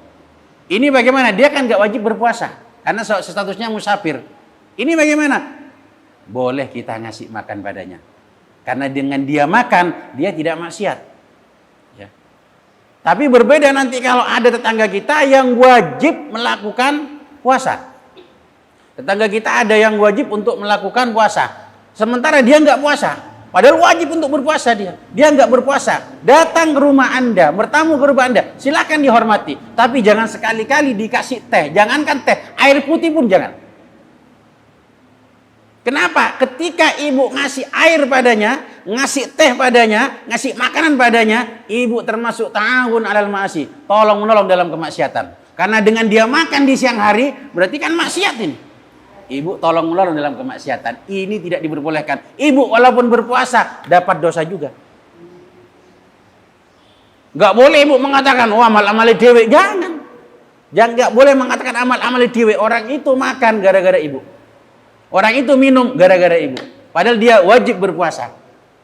Ini bagaimana? Dia kan nggak wajib berpuasa karena statusnya musafir. Ini bagaimana? Boleh kita ngasih makan padanya, karena dengan dia makan dia tidak maksiat. Ya. Tapi berbeda nanti kalau ada tetangga kita yang wajib melakukan puasa. Tetangga kita ada yang wajib untuk melakukan puasa, sementara dia nggak puasa, padahal wajib untuk berpuasa dia nggak berpuasa. Datang ke rumah Anda, bertamu ke rumah Anda, silakan dihormati, tapi jangan sekali-kali dikasih teh, jangankan teh, air putih pun jangan. Kenapa? Ketika ibu ngasih air padanya, ngasih teh padanya, ngasih makanan padanya, ibu termasuk ta'awun 'alal ma'asi, tolong menolong dalam kemaksiatan. Karena dengan dia makan di siang hari, berarti kan maksiat ini. Ibu tolong menolong dalam kemaksiatan. Ini tidak diperbolehkan. Ibu walaupun berpuasa dapat dosa juga. Gak boleh ibu mengatakan, wah amal-amal dewe. Jangan. Jangan, gak boleh mengatakan amal-amal dewe. Orang itu makan gara-gara ibu. Orang itu minum gara-gara ibu. Padahal dia wajib berpuasa.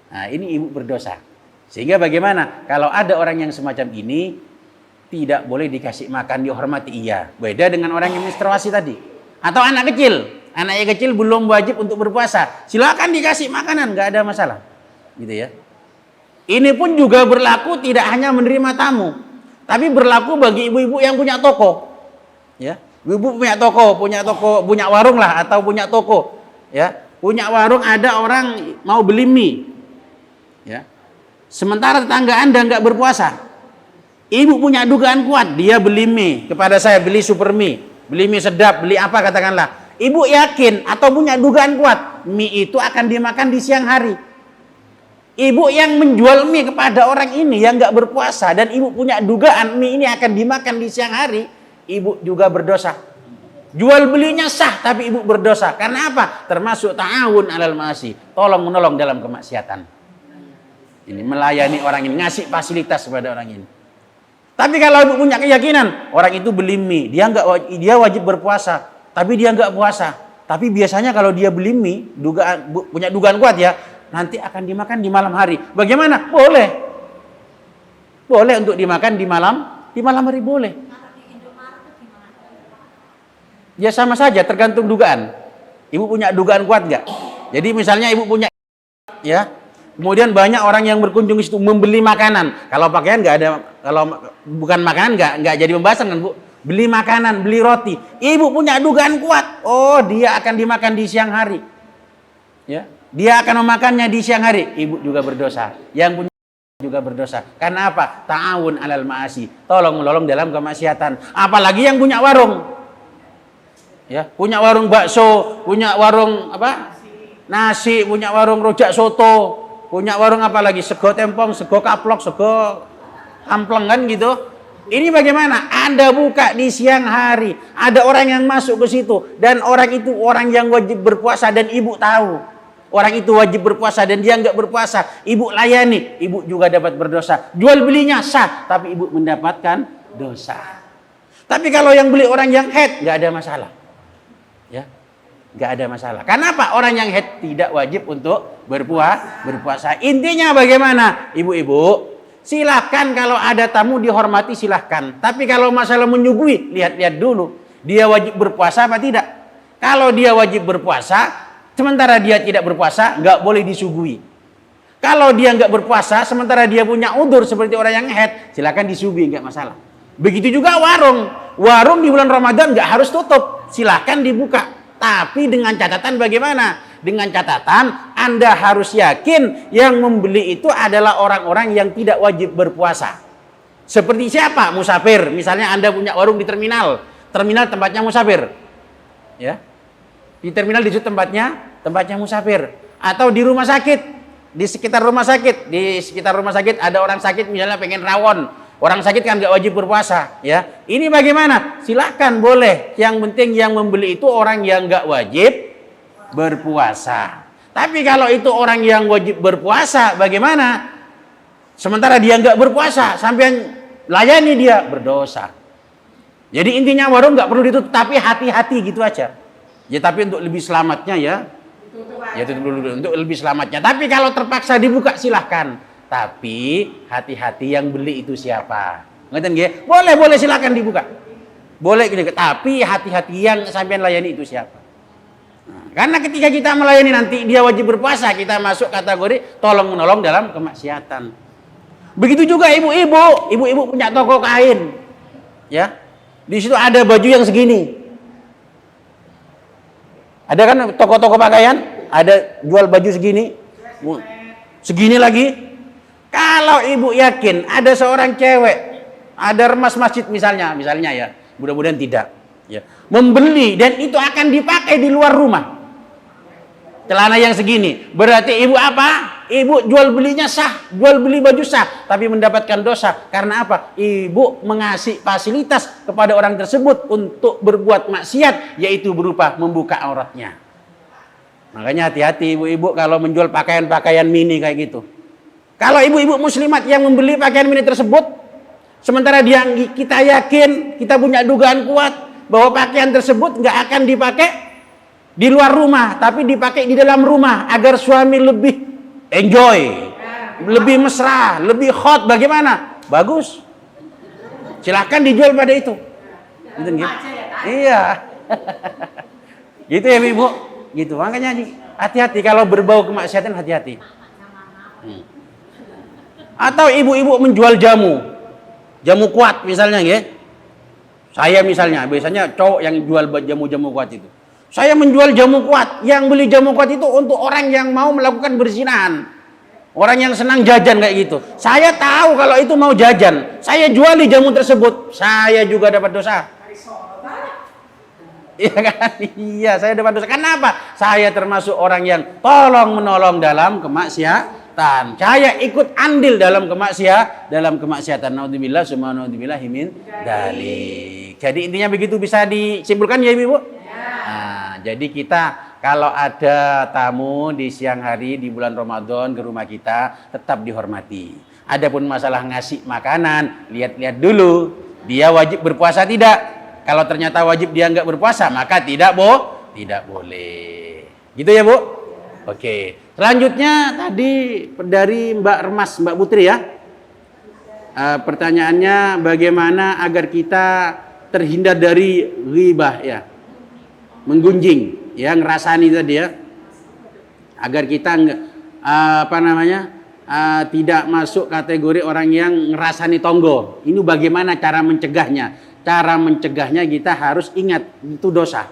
Nah ini ibu berdosa. Sehingga bagaimana? Kalau ada orang yang semacam ini, tidak boleh dikasih makan, dihormati, iya. Beda dengan orang yang menstruasi tadi. Atau anak kecil. Anaknya kecil belum wajib untuk berpuasa. Silakan dikasih makanan, nggak ada masalah. Gitu ya. Ini pun juga berlaku tidak hanya menerima tamu, tapi berlaku bagi ibu-ibu yang punya toko. Ya. Ibu punya toko, punya warung lah atau punya toko. Ya. Punya warung, ada orang mau beli mie. Ya. Sementara tetangga Anda nggak berpuasa. Ibu punya dugaan kuat, dia beli mie kepada saya, beli super mie, beli mie sedap, beli apa katakanlah. Ibu yakin atau punya dugaan kuat, mie itu akan dimakan di siang hari. Ibu yang menjual mie kepada orang ini yang nggak berpuasa dan ibu punya dugaan mie ini akan dimakan di siang hari, ibu juga berdosa. Jual belinya sah tapi ibu berdosa. Karena apa? Termasuk ta'awun 'alal ma'asi, tolong menolong dalam kemaksiatan. Ini melayani orang ini, ngasih fasilitas kepada orang ini. Tapi kalau ibu punya keyakinan orang itu beli mie, dia wajib berpuasa, tapi dia nggak puasa. Tapi biasanya kalau dia beli mie, punya dugaan kuat ya, nanti akan dimakan di malam hari. Bagaimana? Boleh. Boleh untuk dimakan di malam hari boleh. Ya sama saja tergantung dugaan. Ibu punya dugaan kuat nggak? Jadi misalnya ibu punya ya, kemudian banyak orang yang berkunjung di situ membeli makanan. Kalau pakaian nggak ada, kalau bukan makanan nggak jadi pembahasan kan Bu. Beli makanan, beli roti. Ibu punya dugaan kuat. Oh, dia akan dimakan di siang hari. Ya, dia akan memakannya di siang hari. Ibu juga berdosa. Yang punya juga berdosa. Karena apa? Ta'awun 'alal ma'asi. Tolong menolong dalam kemaksiatan. Apalagi yang punya warung. Ya, punya warung bakso, punya warung apa? Nasi, punya warung rojak soto, punya warung apa lagi? Sego tempong, sego kaplok, sego ampleng kan gitu. Ini bagaimana? Anda buka di siang hari, ada orang yang masuk ke situ dan orang itu orang yang wajib berpuasa dan ibu tahu. Orang itu wajib berpuasa dan dia nggak berpuasa, ibu layani, ibu juga dapat berdosa. Jual belinya sah, tapi ibu mendapatkan dosa. Tapi kalau yang beli orang yang haid, nggak ada masalah. Ya, nggak ada masalah. Kenapa? Orang yang haid tidak wajib untuk berpuasa. Intinya bagaimana? Ibu-ibu, silahkan kalau ada tamu dihormati silahkan. Tapi kalau masalah menyuguhi, lihat-lihat dulu. Dia wajib berpuasa apa tidak? Kalau dia wajib berpuasa, sementara dia tidak berpuasa, nggak boleh disuguhi. Kalau dia nggak berpuasa, sementara dia punya udzur seperti orang yang haid, silakan disuguhi, nggak masalah. Begitu juga warung. Warung di bulan Ramadan nggak harus tutup, silakan dibuka. Tapi dengan catatan bagaimana? Dengan catatan Anda harus yakin yang membeli itu adalah orang-orang yang tidak wajib berpuasa. Seperti siapa? Musafir. Misalnya Anda punya warung di terminal tempatnya musafir. Ya. Di terminal di situ tempatnya musafir. Atau di rumah sakit, di sekitar rumah sakit ada orang sakit misalnya pengen rawon. Orang sakit kan nggak wajib berpuasa, ya. Ini bagaimana? Silahkan boleh. Yang penting yang membeli itu orang yang nggak wajib berpuasa. Tapi kalau itu orang yang wajib berpuasa, bagaimana? Sementara dia nggak berpuasa, sampai layani dia berdosa. Jadi intinya warung nggak perlu ditutup, tapi hati-hati gitu aja. Ya tapi untuk lebih selamatnya ya. Ya tutup dulu untuk lebih selamatnya. Tapi kalau terpaksa dibuka silahkan. Tapi hati-hati yang beli itu siapa? Ngerti nggih? Boleh silakan dibuka. Boleh gitu. Tapi hati-hati yang sampean layani itu siapa? Nah, karena ketika kita melayani nanti dia wajib berpuasa, kita masuk kategori tolong menolong dalam kemaksiatan. Begitu juga ibu-ibu punya toko kain. Ya. Di situ ada baju yang segini. Ada kan toko-toko pakaian, ada jual baju segini. Segini lagi. Kalau ibu yakin ada seorang cewek, ada remas masjid misalnya ya, mudah-mudahan tidak, ya, membeli dan itu akan dipakai di luar rumah. Celana yang segini, berarti ibu apa? Ibu jual belinya sah, jual beli baju sah, tapi mendapatkan dosa. Karena apa? Ibu mengasih fasilitas kepada orang tersebut untuk berbuat maksiat, yaitu berupa membuka auratnya. Makanya hati-hati ibu-ibu kalau menjual pakaian-pakaian mini kayak gitu. Kalau ibu-ibu muslimat yang membeli pakaian mini tersebut, sementara kita yakin, kita punya dugaan kuat bahwa pakaian tersebut nggak akan dipakai di luar rumah, tapi dipakai di dalam rumah agar suami lebih enjoy, lebih mesra, lebih hot, bagaimana? Bagus. Silahkan dijual pada itu. Iya. Gitu ya ibu. Gitu. Makanya hati-hati kalau berbau kemaksiatan, hati-hati. Atau ibu-ibu menjual jamu kuat misalnya ya. Saya misalnya, biasanya cowok yang jual jamu kuat itu. Saya menjual jamu kuat, yang beli jamu kuat itu untuk orang yang mau melakukan berzinahan. Orang yang senang jajan kayak gitu. Saya tahu kalau itu mau jajan, saya juali jamu tersebut, saya juga dapat dosa. Iya kan? Iya, saya dapat dosa. Kenapa? Saya termasuk orang yang tolong menolong dalam kemaksiatan. Saya ikut andil dalam kemaksiatan. Naudzubillah, summa naudzubillah min dzalik. Jadi intinya begitu, bisa disimpulkan ya Ibu? Nah, jadi kita kalau ada tamu di siang hari di bulan Ramadan ke rumah kita, tetap dihormati. Adapun masalah ngasih makanan, lihat-lihat dulu dia wajib berpuasa tidak. Kalau ternyata wajib dia nggak berpuasa, maka tidak boleh. Gitu ya Bu? Oke. Selanjutnya tadi dari Mbak Remas, Mbak Putri ya. Pertanyaannya bagaimana agar kita terhindar dari ghibah ya, menggunjing, ya, ngerasani tadi ya, agar kita tidak masuk kategori orang yang ngerasani tonggo. Ini bagaimana cara mencegahnya? Cara mencegahnya kita harus ingat itu dosa.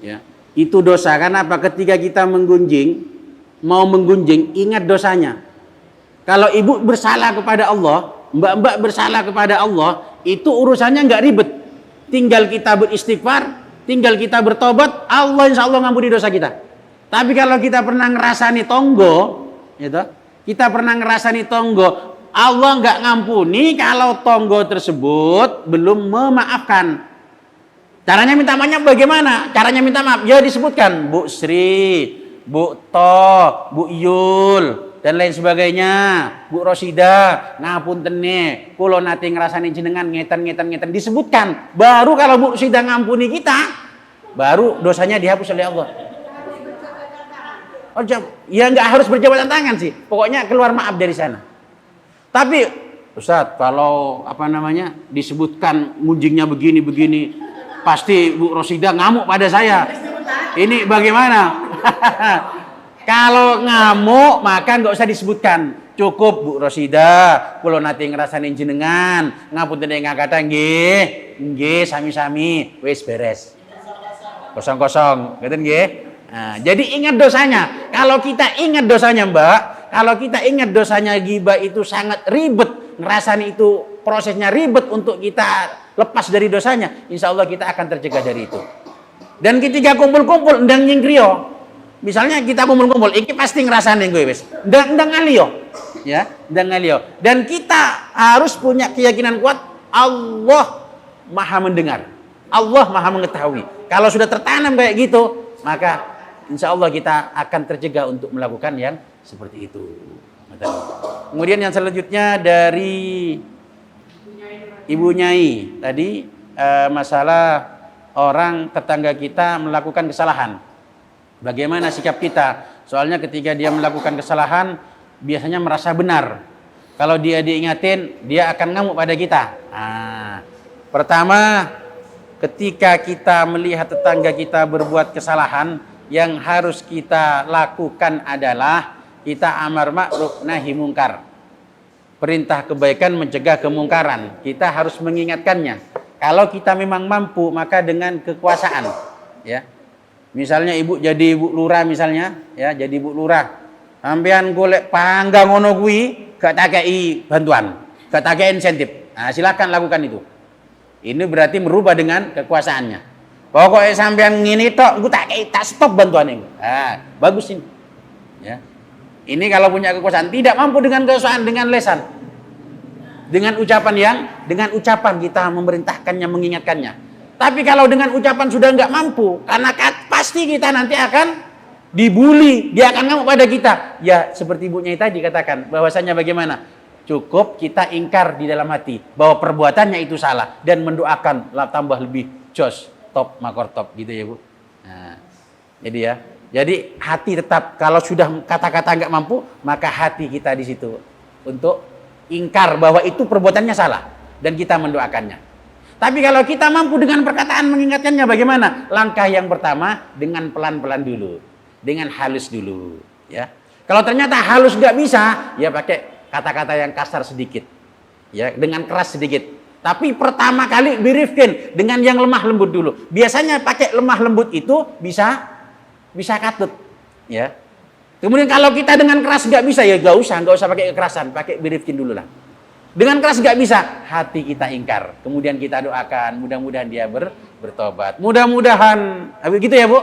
Ya, itu dosa. Kenapa? Ketika kita mau menggunjing, ingat dosanya. Kalau ibu bersalah kepada Allah, mbak-mbak bersalah kepada Allah, itu urusannya nggak ribet. Tinggal kita beristighfar, tinggal kita bertobat, Allah insya Allah ngampuni dosa kita. Tapi kalau kita pernah ngerasani tonggo, gitu, Allah nggak ngampuni kalau tonggo tersebut belum memaafkan. Caranya minta maafnya bagaimana? Caranya minta maaf, ya disebutkan Bu Sri, Bu To, Bu Yul, dan lain sebagainya. Bu Rosida, ngapuntene, kulo nate ngrasani jenengan ngeten. Disebutkan. Baru kalau Bu Rosida ngampuni kita, baru dosanya dihapus oleh Allah. Oh, ya nggak harus berjabatan tangan sih. Pokoknya keluar maaf dari sana. Tapi Ustadz, kalau disebutkan ngunjingnya begini, pasti Bu Rosida ngamuk pada saya. Ini bagaimana? Kalau ngamuk maka nggak usah disebutkan. Cukup Bu Rosida, kulo nate ngrasani jenengan, ngapunten ingkang kathah nggih, sami-sami, wis beres. Kosong, ngeten nggih. Nah, jadi ingat dosanya. Kalau kita ingat dosanya, Mbak, kalau kita ingat dosanya ghibah itu sangat ribet, ngerasani itu prosesnya ribet untuk kita lepas dari dosanya, insya Allah kita akan tercegah dari itu. Dan ketika kumpul-kumpul ndang nyingkrio, misalnya kita kumpul-kumpul, iki pasti ngerasani gue wis, ndang alio, ya, ndang alio. Dan kita harus punya keyakinan kuat, Allah Maha mendengar, Allah Maha mengetahui. Kalau sudah tertanam kayak gitu, maka insya Allah kita akan tercegah untuk melakukan yang seperti itu. Kemudian yang selanjutnya dari Ibu Nyai tadi, masalah orang tetangga kita melakukan kesalahan. Bagaimana sikap kita? Soalnya ketika dia melakukan kesalahan biasanya merasa benar. Kalau dia diingatin, dia akan ngamuk pada kita. Pertama, ketika kita melihat tetangga kita berbuat kesalahan, yang harus kita lakukan adalah kita amar ma'ruf nahi mungkar. Perintah kebaikan, mencegah kemungkaran. Kita harus mengingatkannya. Kalau kita memang mampu, maka dengan kekuasaan, ya. Misalnya ibu jadi ibu lurah misalnya, ya, jadi ibu lurah. Sampean golek panggang ngono kuwi, gak takei bantuan, gak takei insentif. Nah, silakan lakukan itu. Ini berarti merubah dengan kekuasaannya. Pokoknya sampean ngini tok, gue tak stop bantuan ini. Bagus ini. Ya. Ini kalau punya kekuasaan, tidak mampu dengan kekuasaan, dengan lesan. Dengan ucapan kita memerintahkannya, mengingatkannya. Tapi kalau dengan ucapan sudah nggak mampu, karena pasti kita nanti akan dibully, dia akan ngamuk pada kita. Ya, seperti ibunya tadi katakan, bahwasanya bagaimana? Cukup kita ingkar di dalam hati bahwa perbuatannya itu salah dan mendoakan tambah lebih jos, top makor top, gitu ya Bu. Nah, jadi hati tetap, kalau sudah kata-kata nggak mampu, maka hati kita di situ untuk ingkar bahwa itu perbuatannya salah dan kita mendoakannya. Tapi kalau kita mampu dengan perkataan mengingatkannya, bagaimana? Langkah yang pertama dengan pelan-pelan dulu, dengan halus dulu, ya. Kalau ternyata halus nggak bisa, ya pakai kata-kata yang kasar sedikit, ya, dengan keras sedikit. Tapi pertama kali birifkin dengan yang lemah lembut dulu. Biasanya pakai lemah lembut itu bisa katut, ya. Kemudian kalau kita dengan keras nggak bisa, ya nggak usah pakai kekerasan, pakai birifkin dulu lah. Dengan keras nggak bisa, hati kita ingkar. Kemudian kita doakan, mudah-mudahan dia bertobat. Mudah-mudahan, gitu ya Bu?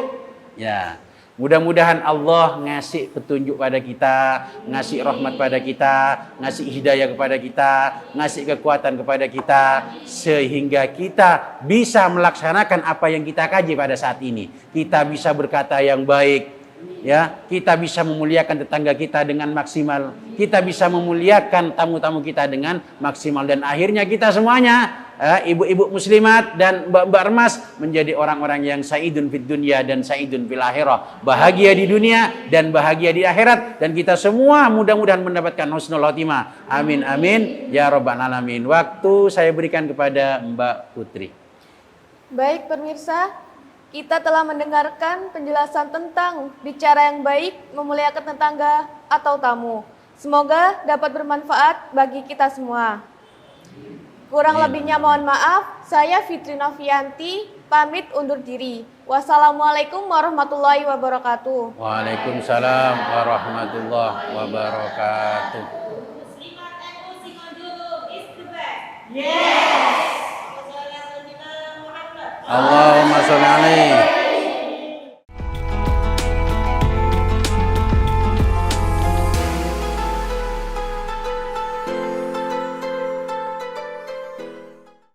Ya. Mudah-mudahan Allah ngasih petunjuk pada kita, ngasih rahmat pada kita, ngasih hidayah kepada kita, ngasih kekuatan kepada kita, sehingga kita bisa melaksanakan apa yang kita kaji pada saat ini. Kita bisa berkata yang baik, ya, kita bisa memuliakan tetangga kita dengan maksimal, kita bisa memuliakan tamu-tamu kita dengan maksimal, dan akhirnya kita semuanya, ibu-ibu muslimat dan mbak-mbak remas, menjadi orang-orang yang saidun fid dunya dan saidun fil akhirah, bahagia di dunia dan bahagia di akhirat, dan kita semua mudah-mudahan mendapatkan husnul khotimah. Amin amin ya rabbal alamin. Waktu saya berikan kepada Mbak Putri. Baik pemirsa, kita telah mendengarkan penjelasan tentang bicara yang baik, memuliakan tetangga atau tamu. Semoga dapat bermanfaat bagi kita semua. Kurang lebihnya mohon maaf, saya Fitri Novianti pamit undur diri. Wassalamualaikum warahmatullahi wabarakatuh. Waalaikumsalam warahmatullahi wabarakatuh. Allahumma sholli alaihi